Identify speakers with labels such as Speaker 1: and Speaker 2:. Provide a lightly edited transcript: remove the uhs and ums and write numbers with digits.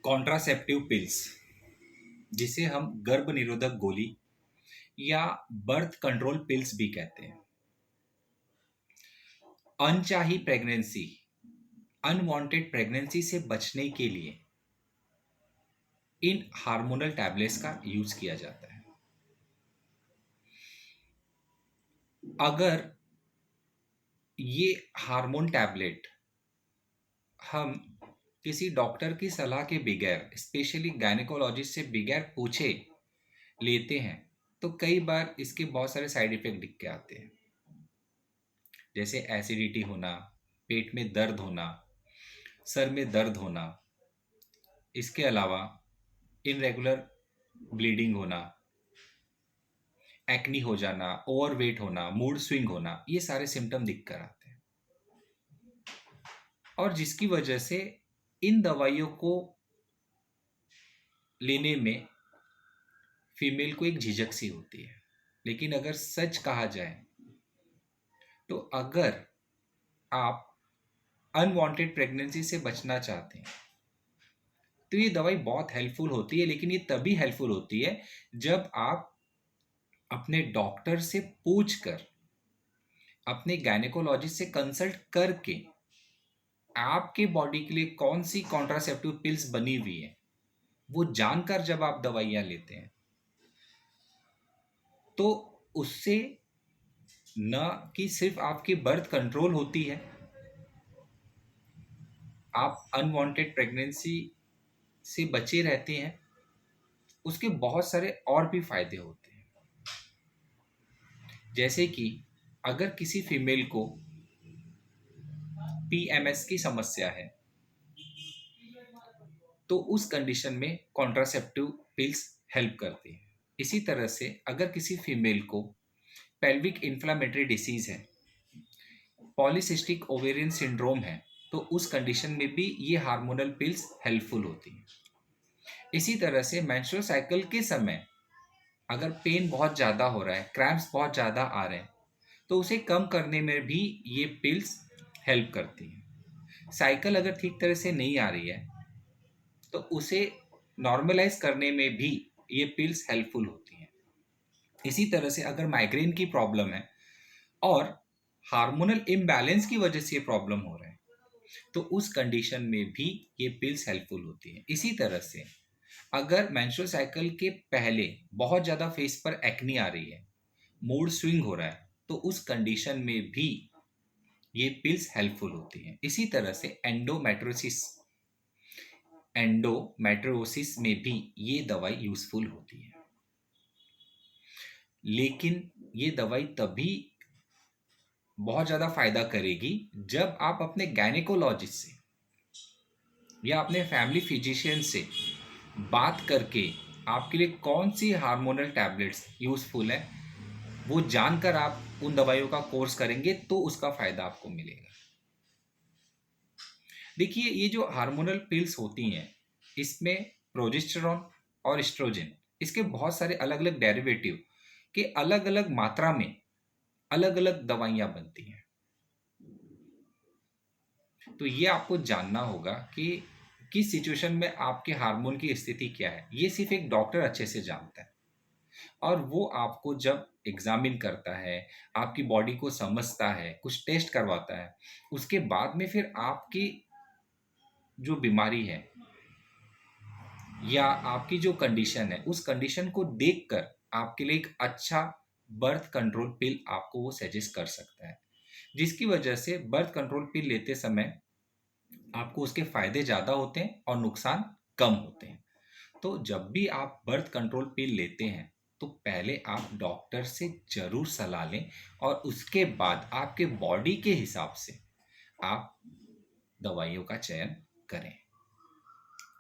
Speaker 1: Contraceptive pills, जिसे हम गर्भ निरोधक गोली या बर्थ कंट्रोल पिल्स भी कहते हैं, अनचाही प्रेगनेंसी, अनवांटेड प्रेगनेंसी से बचने के लिए इन हार्मोनल टैबलेट्स का यूज किया जाता है। अगर ये हार्मोन टैबलेट हम किसी डॉक्टर की सलाह के बगैर, स्पेशली गायनेकोलॉजिस्ट से बगैर पूछे लेते हैं, तो कई बार इसके बहुत सारे साइड इफेक्ट दिख के आते हैं, जैसे एसिडिटी होना, पेट में दर्द होना, सर में दर्द होना, इसके अलावा इनरेगुलर ब्लीडिंग होना, एक्नी हो जाना, ओवरवेट होना, मूड स्विंग होना, ये सारे सिम्टम दिख कर आते हैं। और जिसकी वजह से इन दवाइयों को लेने में फीमेल को एक झिझक सी होती है। लेकिन अगर सच कहा जाए तो अगर आप अनवांटेड प्रेगनेंसी से बचना चाहते हैं तो ये दवाई बहुत हेल्पफुल होती है, लेकिन ये तभी हेल्पफुल होती है जब आप अपने डॉक्टर से पूछकर, अपने गायनेकोलॉजिस्ट से कंसल्ट करके आपके बॉडी के लिए कौन सी कॉन्ट्रासेप्टिव पिल्स बनी हुई है वो जानकर जब आप दवाइयां लेते हैं, तो उससे न कि सिर्फ आपकी बर्थ कंट्रोल होती है, आप अनवांटेड प्रेगनेंसी से बचे रहते हैं, उसके बहुत सारे और भी फायदे होते हैं। जैसे कि अगर किसी फीमेल को पीएमएस की समस्या है तो उस कंडीशन में कॉन्ट्रासेप्टिव पिल्स हेल्प करती हैं। इसी तरह से अगर किसी फीमेल को पेल्विक इन्फ्लामेटरी डिसीज है, पॉलीसिस्टिक ओवेरियन सिंड्रोम है, तो उस कंडीशन में भी ये हार्मोनल पिल्स हेल्पफुल होती हैं। इसी तरह से मेंस्ट्रुअल साइकिल के समय अगर पेन बहुत ज़्यादा हो रहा है, क्रैम्प्स बहुत ज़्यादा आ रहे हैं, तो उसे कम करने में भी ये पिल्स हेल्प करती हैं। साइकिल अगर ठीक तरह से नहीं आ रही है तो उसे नॉर्मलाइज करने में भी ये पिल्स हेल्पफुल होती हैं। इसी तरह से अगर माइग्रेन की प्रॉब्लम है और हार्मोनल इम्बैलेंस की वजह से ये प्रॉब्लम हो रहा है, तो उस कंडीशन में भी ये पिल्स हेल्पफुल होती हैं। इसी तरह से अगर मेंस्ट्रुअल साइकिल के पहले बहुत ज़्यादा फेस पर एक्नी आ रही है, मूड स्विंग हो रहा है, तो उस कंडीशन में भी ये पिल्स हेल्पफुल होती हैं। इसी तरह से एंडोमेट्रियोसिस में भी ये दवाई यूजफुल होती है। लेकिन ये दवाई तभी बहुत ज़्यादा फायदा करेगी जब आप अपने गायनेकोलॉजिस्ट से या अपने फैमिली फिजिशियन से बात करके आपके लिए कौन सी हार्मोनल टैबलेट्स यूजफुल है वो जानकर आप उन दवाइयों का कोर्स करेंगे, तो उसका फायदा आपको मिलेगा। देखिए, ये जो हार्मोनल पिल्स होती हैं, इसमें प्रोजेस्टेरॉन और एस्ट्रोजन, इसके बहुत सारे अलग अलग डेरिवेटिव के अलग अलग मात्रा में अलग अलग दवाइयां बनती हैं। तो ये आपको जानना होगा कि किस सिचुएशन में आपके हार्मोन की स्थिति क्या है। ये सिर्फ एक डॉक्टर अच्छे से जानता है, और वो आपको जब एग्जामिन करता है, आपकी बॉडी को समझता है, कुछ टेस्ट करवाता है, उसके बाद में फिर आपकी जो बीमारी है या आपकी जो कंडीशन है, उस कंडीशन को देखकर आपके लिए एक अच्छा बर्थ कंट्रोल पिल आपको वो सजेस्ट कर सकता है, जिसकी वजह से बर्थ कंट्रोल पिल लेते समय आपको उसके फायदे ज़्यादा होते हैं और नुकसान कम होते हैं। तो जब भी आप बर्थ कंट्रोल पिल लेते हैं तो पहले आप डॉक्टर से ज़रूर सलाह लें, और उसके बाद आपके बॉडी के हिसाब से आप दवाइयों का चयन करें।